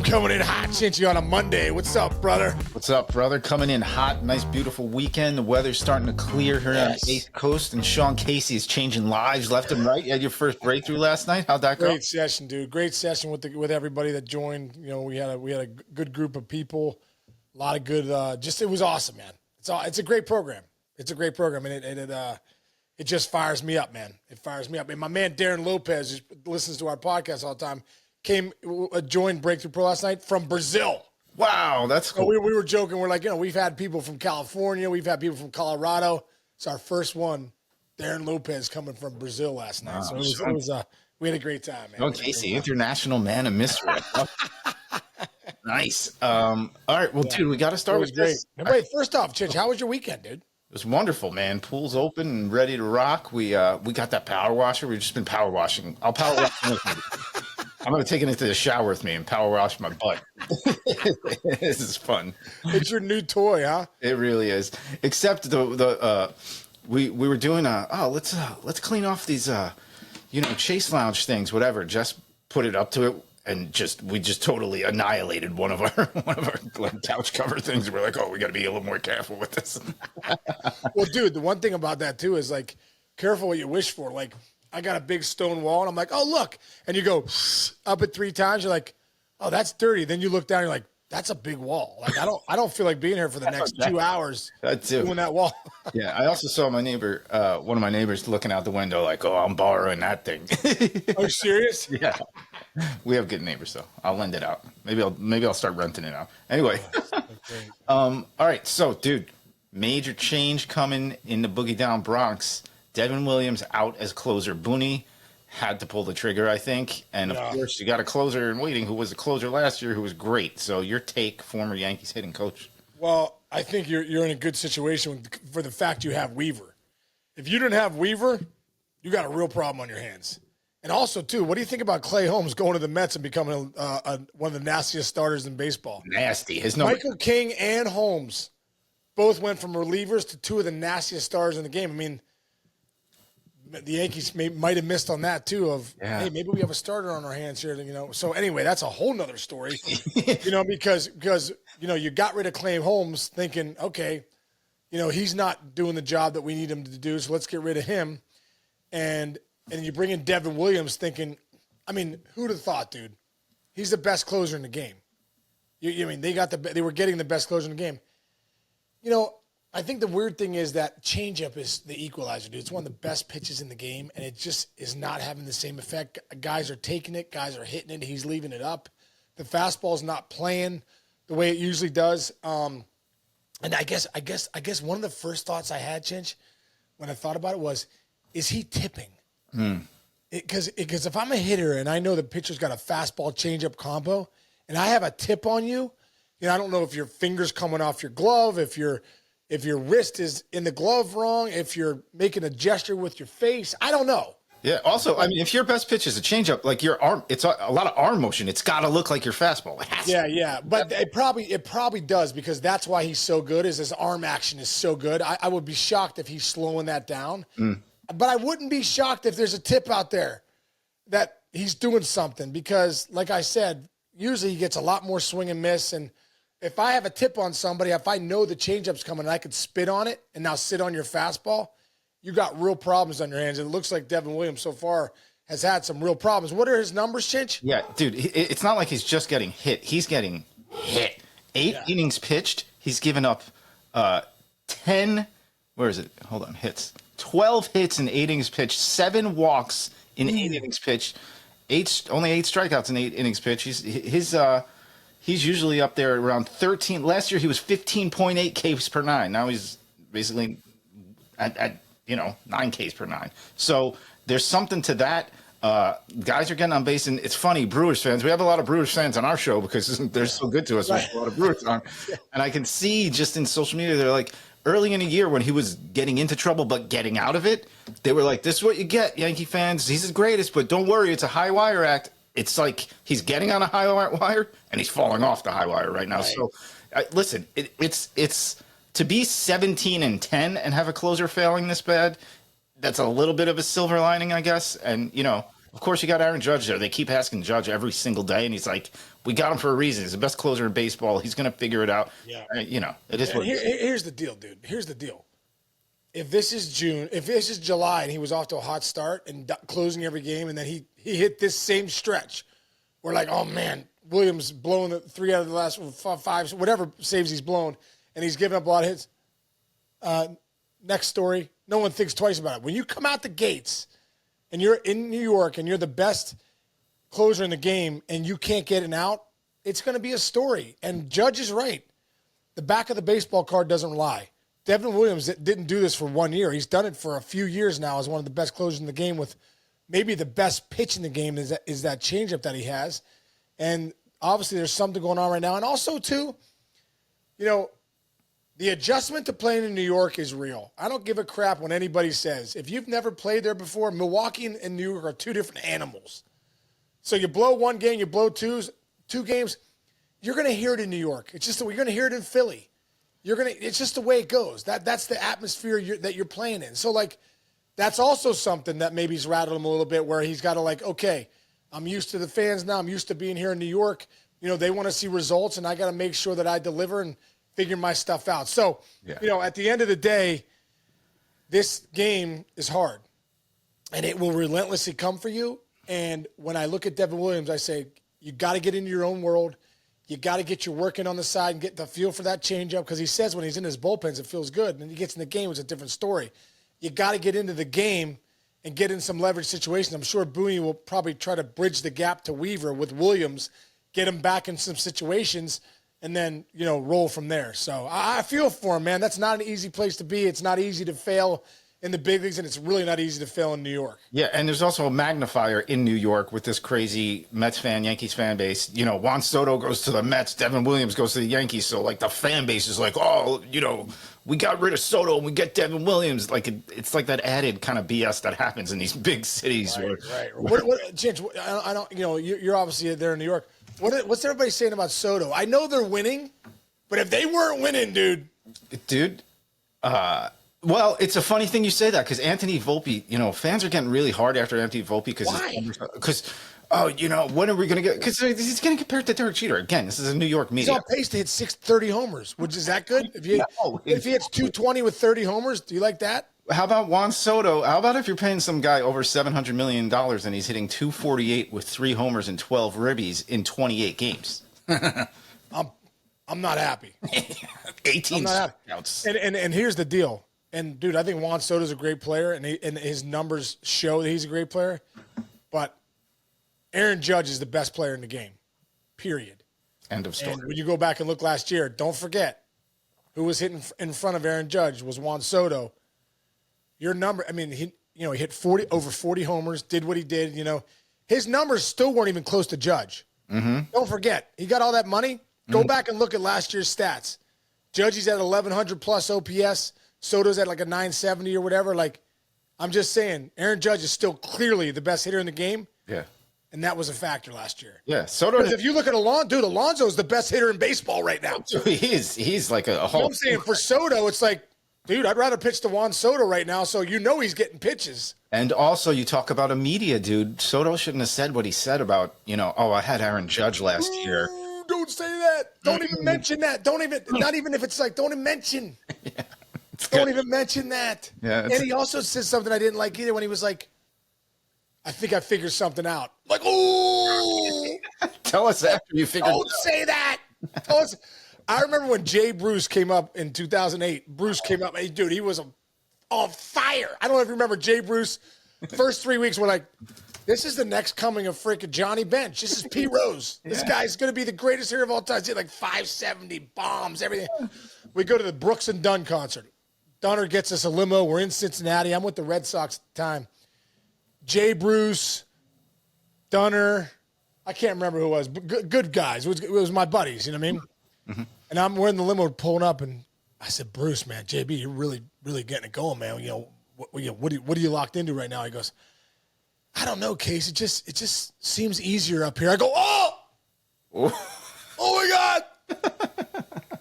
coming in hot, Chinchy, on a Monday. What's up, brother? What's up, brother? Coming in hot, nice, beautiful weekend. The weather's starting to clear here on the East Coast, and Sean Casey is changing lives left and right. You had your first breakthrough last night. How'd that go? Great session, dude. Great session with everybody that joined. You know, we had a good group of people. A lot of good. It was awesome, man. It's a great program. It's a great program, and it just fires me up, man. It fires me up. And my man Darren Lopez, who listens to our podcast all the time, joined Breakthrough Pro last night from Brazil. Wow, that's cool. So we were joking. We're like, we've had people from California. We've had people from Colorado. It's our first one. Darren Lopez coming from Brazil last night. Wow, So we had a great time, man. Oh, Casey, international man of mystery. Nice. All right, well, dude, we got to start with this. Wait, first off, Chich, how was your weekend, dude? It was wonderful, man. Pool's open and ready to rock. We got that power washer. We've just been power washing. I'll power wash. I'm going to take it into the shower with me and power wash my butt. This is fun. It's your new toy, huh? It really is. Except we were doing let's clean off these Chase Lounge things, whatever. Just put it up to it, and we just totally annihilated one of our like, couch cover things. We're like, we got to be a little more careful with this. Well, dude, the one thing about that too is like, careful what you wish for. Like, I got a big stone wall, and I'm like, oh, look. And you go up it 3 times. You're like, oh, that's dirty. Then you look down, you're like, that's a big wall. Like, I don't feel like being here for the next 2 hours doing that wall. Yeah, I also saw my neighbor, one of my neighbors looking out the window like, I'm borrowing that thing. Are you serious? Yeah. We have good neighbors, though. I'll lend it out. Maybe I'll start renting it out. Anyway. All right, so, dude, major change coming in the Boogie Down Bronx. Devin Williams out as closer. Boone had to pull the trigger, I think. And, of course, you got a closer in waiting who was a closer last year who was great. So your take, former Yankees hitting coach. Well, I think you're in a good situation for the fact you have Weaver. If you didn't have Weaver, you got a real problem on your hands. And also, too, what do you think about Clay Holmes going to the Mets and becoming one of the nastiest starters in baseball? Nasty. Michael King and Holmes both went from relievers to 2 of the nastiest stars in the game. I mean, the Yankees might have missed on that too. Hey, maybe we have a starter on our hands here. So anyway, that's a whole nother story. Because you got rid of Clay Holmes, thinking, okay, he's not doing the job that we need him to do, so let's get rid of him. And you bring in Devin Williams, thinking, I mean, who'd have thought, dude? He's the best closer in the game. They were getting the best closer in the game. I think the weird thing is that changeup is the equalizer, dude. It's one of the best pitches in the game, and it just is not having the same effect. Guys are taking it. Guys are hitting it. He's leaving it up. The fastball's not playing the way it usually does. And I guess one of the first thoughts I had, Chinch, when I thought about it was, is he tipping? Because if I'm a hitter and I know the pitcher's got a fastball changeup combo, and I have a tip on you, I don't know if your finger's coming off your glove, if your wrist is in the glove wrong, if you're making a gesture with your face, I don't know. Yeah. Also, I mean, if your best pitch is a changeup, like your arm, it's a lot of arm motion. It's got to look like your fastball. Yeah. But it probably does, because that's why he's so good. Is his arm action is so good. I would be shocked if he's slowing that down. But I wouldn't be shocked if there's a tip out there that he's doing something, because, like I said, usually he gets a lot more swing and miss. And if I have a tip on somebody, if I know the changeup's coming and I could spit on it and now sit on your fastball, you got real problems on your hands. And it looks like Devin Williams so far has had some real problems. What are his numbers, Chinch? Yeah, dude, it's not like he's just getting hit. He's getting hit. 8 innings pitched. He's given up 10, where is it? Hold on, hits. 12 hits in 8 innings pitched, 7 walks in 8 innings pitched, only 8 strikeouts in 8 innings pitched. He's usually up there around 13. Last year he was 15.8 Ks per 9. Now he's basically at 9 Ks per 9. So there's something to that. Guys are getting on base, and it's funny, Brewers fans. We have a lot of Brewers fans on our show because they're so good to us. Right. We have a lot of Brewers on, and I can see just in social media, they're like, early in the year when he was getting into trouble but getting out of it, they were like, "This is what you get, Yankee fans. He's the greatest, but don't worry, it's a high wire act." It's like he's getting on a high wire and he's falling off the high wire right now. Right. So, listen, it's to be 17-10 and have a closer failing this bad. That's a little bit of a silver lining, I guess. And Of course, you got Aaron Judge there. They keep asking Judge every single day, and he's like, "We got him for a reason. He's the best closer in baseball. He's going to figure it out." Yeah. It is what it is. Here's the deal, dude. Here's the deal. If this is June, if this is July, and he was off to a hot start and closing every game, and then he hit this same stretch, we're like, oh man, Williams blowing the 3 out of the last 5, whatever saves he's blown, and he's giving up a lot of hits. Next story, no one thinks twice about it. When you come out the gates and you're in New York and you're the best closer in the game and you can't get it out, it's going to be a story. And Judge is right. The back of the baseball card doesn't lie. Devin Williams didn't do this for 1 year. He's done it for a few years now as one of the best closers in the game with maybe the best pitch in the game is that changeup that he has. And obviously there's something going on right now. And also, too, the adjustment to playing in New York is real. I don't give a crap what anybody says. If you've never played there before, Milwaukee and New York are two different animals. So you blow one game, you blow two games, you're going to hear it in New York. It's just that you're going to hear it in Philly. It's just the way it goes. That's the atmosphere that you're playing in. So, that's also something that maybe's rattled him a little bit where he's got to, okay, I'm used to the fans now. I'm used to being here in New York. They want to see results, and I got to make sure that I deliver and figure my stuff out. So, at the end of the day, this game is hard, and it will relentlessly come for you. And when I look at Devin Williams, I say, you got to get into your own world. You got to get your work in on the side and get the feel for that changeup because he says when he's in his bullpens, it feels good. And then he gets in the game, it's a different story. You got to get into the game and get in some leverage situations. I'm sure Boone will probably try to bridge the gap to Weaver with Williams, get him back in some situations, and then, roll from there. So I feel for him, man. That's not an easy place to be. It's not easy to fail in the big leagues, and it's really not easy to fail in New York. Yeah, and there's also a magnifier in New York with this crazy Mets fan, Yankees fan base. Juan Soto goes to the Mets, Devin Williams goes to the Yankees. So, the fan base is like, oh, we got rid of Soto and we get Devin Williams. It's like that added kind of BS that happens in these big cities. Right. Ginge, I don't, you're obviously there in New York. What's everybody saying about Soto? I know they're winning, but if they weren't winning, dude. Well, it's a funny thing you say that because Anthony Volpe, fans are getting really hard after Anthony Volpe because when are we going to get? Because he's getting compared to Derek Jeter again. This is a New York media. He's on pace to hit 630 homers, which is that good? If he hits 220 with 30 homers, do you like that? How about Juan Soto? How about if you're paying some guy over $700 million and he's hitting 248 with 3 homers and 12 ribbies in 28 games? I'm not happy. 18 outs. And here's the deal. And, dude, I think Juan Soto's a great player, and his numbers show that he's a great player. But Aaron Judge is the best player in the game, period. End of story. And when you go back and look last year, don't forget who was hitting in front of Aaron Judge was Juan Soto. Your number, he hit over 40 homers, did what he did. His numbers still weren't even close to Judge. Mm-hmm. Don't forget, he got all that money. Go back and look at last year's stats. Judge is at 1,100 plus OPS. Soto's at a 970 or whatever. I'm just saying, Aaron Judge is still clearly the best hitter in the game. Yeah. And that was a factor last year. Yeah. Soto. Because if you look at Alonso's the best hitter in baseball right now. He's like a whole. I'm saying for Soto, it's dude, I'd rather pitch to Juan Soto right now, so he's getting pitches. And also, you talk about a media, dude. Soto shouldn't have said what he said about, I had Aaron Judge last year. Don't say that. Don't even mention that. Not even if it's don't even mention. Yeah. Don't even mention that. Yeah, and he also said something I didn't like either when he was I think I figured something out. Ooh. Tell us after you figured it out. Don't say that. I remember when Jay Bruce came up in 2008. Bruce came up. Hey, dude, he was on fire. I don't know if you remember Jay Bruce. First 3 weeks, we're this is the next coming of freaking Johnny Bench. This is P. Rose. This guy's going to be the greatest hitter of all time. He had 570 bombs, everything. We go to the Brooks and Dunn concert. Dunner gets us a limo. We're in Cincinnati. I'm with the Red Sox at the time. Jay Bruce, Dunner, I can't remember who it was, but good guys. It was my buddies, you know what I mean? Mm-hmm. And we're in the limo pulling up, and I said, Bruce, man, JB, you're really, really getting it going, man. What are you locked into right now? He goes, I don't know, Case. It just seems easier up here. I go, oh my God,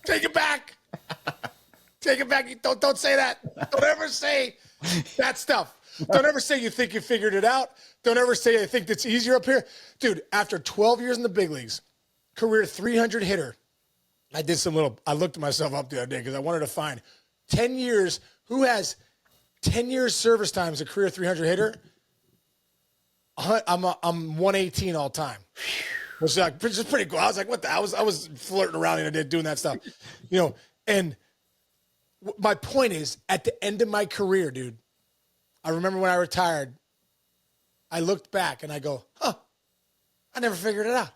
take it back. Take it back. Don't say that. Don't ever say that stuff. Don't ever say you think you figured it out. Don't ever say I think it's easier up here. Dude, after 12 years in the big leagues, career 300 hitter, I looked myself up the other day because I wanted to find 10 years, who has 10 years service time as a career 300 hitter. I'm 118 all time. Which is pretty cool. I was like, what the? I was flirting around the other day doing that stuff, and my point is, at the end of my career, dude, I remember when I retired, I looked back and I go, I never figured it out.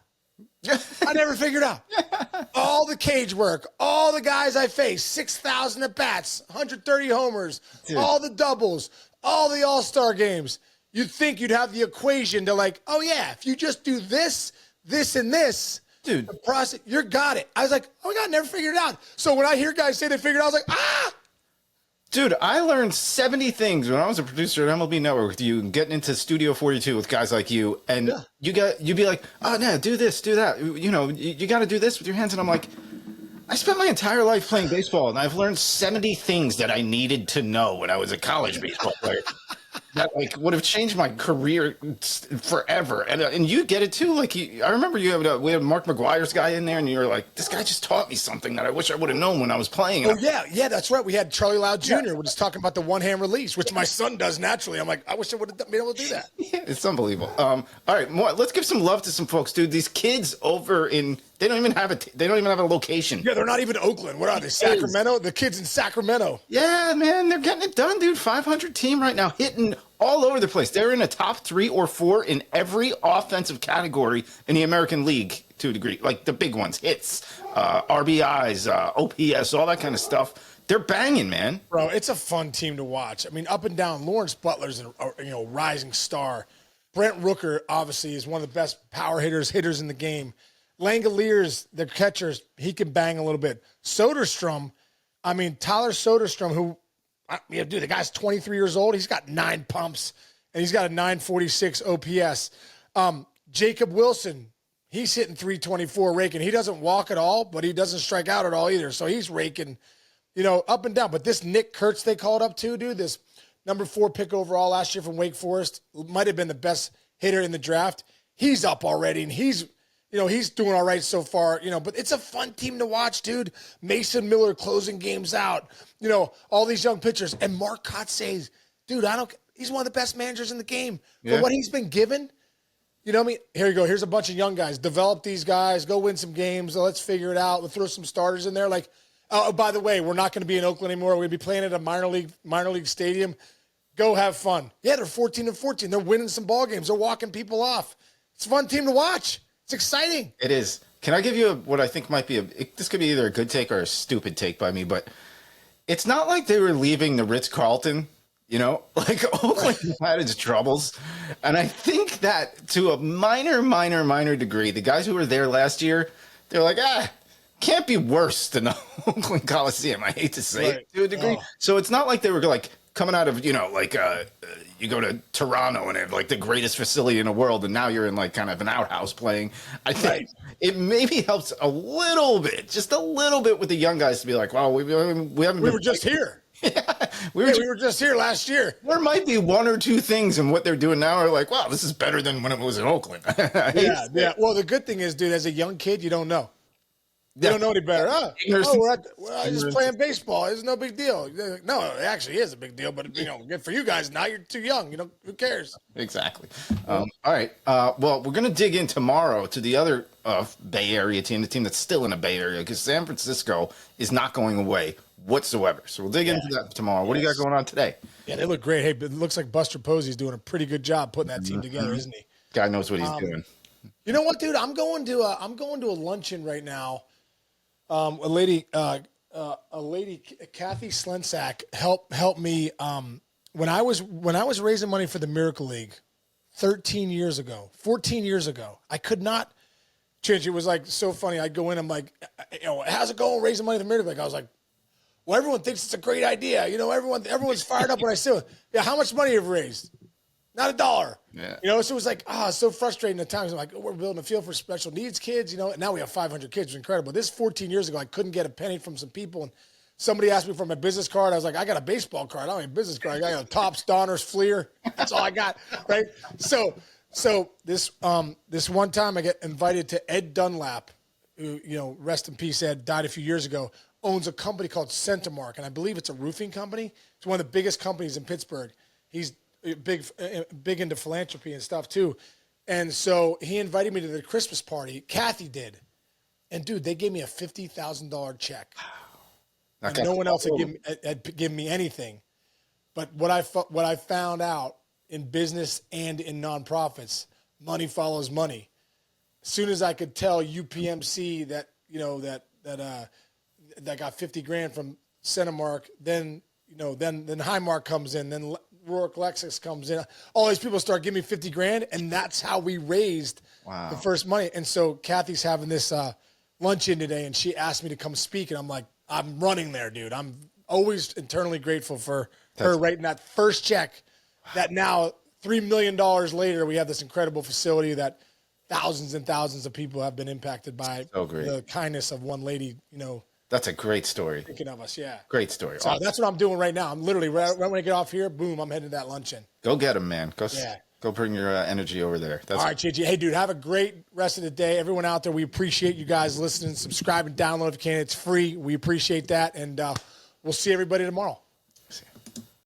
I never figured out. All the cage work, all the guys I faced, 6,000 at-bats, 130 homers, dude. All the doubles, all the all-star games. You'd think you'd have the equation to like, oh, yeah, if you just do this, this, and this, dude, the process, you got it. I was like, oh, my God, never figured it out. So when I hear guys say they figured it out, I was like, Dude, I learned 70 things when I was a producer at MLB Network with you, getting into Studio 42 with guys like you, and you'd be like, oh, no, do this, do that. You got to do this with your hands. And I'm like, I spent my entire life playing baseball, and I've learned 70 things that I needed to know when I was a college baseball player. That would have changed my career forever, and you get it too. I remember we had Mark McGuire's guy in there, and you were like, "This guy just taught me something that I wish I would have known when I was playing." Oh yeah, that's right. We had Charlie Loud Jr. was talking about the one-hand release, which my son does naturally. I'm like, I wish I would have been able to do that. Yeah, it's unbelievable. All right, let's give some love to some folks, dude. These kids over in they don't even have a location. Yeah, they're not even Oakland. What are they? Sacramento? The kids in Sacramento. Yeah, man, they're getting it done, dude. 500 team right now, hitting all over the place. They're in a top 3 or 4 in every offensive category in the American League to a degree. Like the big ones, hits, RBIs, OPS, all that kind of stuff. They're banging, man. Bro, it's a fun team to watch. I mean, up and down. Lawrence Butler's a rising star. Brent Rooker obviously is one of the best power hitters in the game. Langoliers, the catchers, he can bang a little bit. Soderstrom, Tyler Soderstrom, who, dude, the guy's 23 years old. He's got 9 pumps, and he's got a 946 OPS. Jacob Wilson, he's hitting 324 raking. He doesn't walk at all, but he doesn't strike out at all either. So he's raking, up and down. But this Nick Kurtz they called up to, dude, this number 4 pick overall last year from Wake Forest, might have been the best hitter in the draft. He's up already, and he's doing all right so far, but it's a fun team to watch, dude. Mason Miller closing games out, all these young pitchers. And Mark Kotsay, dude, he's one of the best managers in the game. For what he's been given, Here you go. Here's a bunch of young guys. Develop these guys. Go win some games. Let's figure it out. We'll throw some starters in there. Oh, by the way, we're not going to be in Oakland anymore. We're going to be playing at a minor league stadium. Go have fun. Yeah, they're 14-14. They're winning some ball games. They're walking people off. It's a fun team to watch. It's exciting. It is. Can I give you what I think might be this could be either a good take or a stupid take by me, but it's not like they were leaving the Ritz-Carlton, Oakland had its troubles. And I think that to a minor degree, the guys who were there last year, they're like, can't be worse than the Oakland Coliseum. I hate to say it to a degree. So it's not like they were coming out of, you go to Toronto and they have the greatest facility in the world, and now you're in kind of an outhouse playing. I think it maybe helps a little bit, just a little bit with the young guys to be like, wow, we were just here. Yeah, we were just here last year. There might be 1 or 2 things in what they're doing now are like, wow, this is better than when it was in Oakland. Yeah. Well, the good thing is, dude, as a young kid, you don't know. You don't know any better. We're just playing baseball. It's no big deal. No, it actually is a big deal, but good for you guys. Now you're too young. Who cares? Exactly. All right. Well, we're going to dig in tomorrow to the other Bay Area team, the team that's still in the Bay Area, because San Francisco is not going away whatsoever. So we'll dig into that tomorrow. What do you got going on today? Yeah, they look great. Hey, it looks like Buster Posey's doing a pretty good job putting that team together, isn't he? Guy knows what he's doing. You know what, dude? I'm going to a luncheon right now. A lady, Kathy Slensack helped me when I was raising money for the Miracle League 14 years ago. I could not change. It was so funny. I'd go in, I'm like, how's it going raising money for the Miracle League? I was like, well, everyone thinks it's a great idea. Everyone's fired up when I say, yeah, how much money have you raised? Not $1. Yeah. So it was it's so frustrating at times. I'm like, we're building a field for special needs kids, and now we have 500 kids. It's incredible. This 14 years ago, I couldn't get a penny from some people. And somebody asked me for my business card. I was like, I got a baseball card. I don't have a business card. I got a Tops, Donners, Fleer. That's all I got, right? So this one time I get invited to Ed Dunlap, who, rest in peace, Ed, died a few years ago, owns a company called Centamark, and I believe it's a roofing company. It's one of the biggest companies in Pittsburgh. He's big into philanthropy and stuff too. And so he invited me to the Christmas party. Kathy did. And dude, they gave me a $50,000 check. And no one else had given me anything. But what I found out in business and in nonprofits, money follows money. As soon as I could tell UPMC that that got 50 grand from Centamark, then Highmark comes in, then Rourke Lexus comes in. All these people start giving me 50 grand, and that's how we raised the first money. And so Kathy's having this luncheon today, and she asked me to come speak, and I'm like, I'm running there, dude. I'm always internally grateful for her writing that first check. That now $3 million later, we have this incredible facility that thousands and thousands of people have been impacted by the kindness of one lady. That's a great story. Thinking of us, yeah. Great story. So that's what I'm doing right now. I'm literally right when I get off here, boom, I'm heading to that luncheon. Go get him, man. Go bring your energy over there. All right, JG. Hey, dude, have a great rest of the day. Everyone out there, we appreciate you guys listening. Subscribe and download if you can. It's free. We appreciate that, and we'll see everybody tomorrow.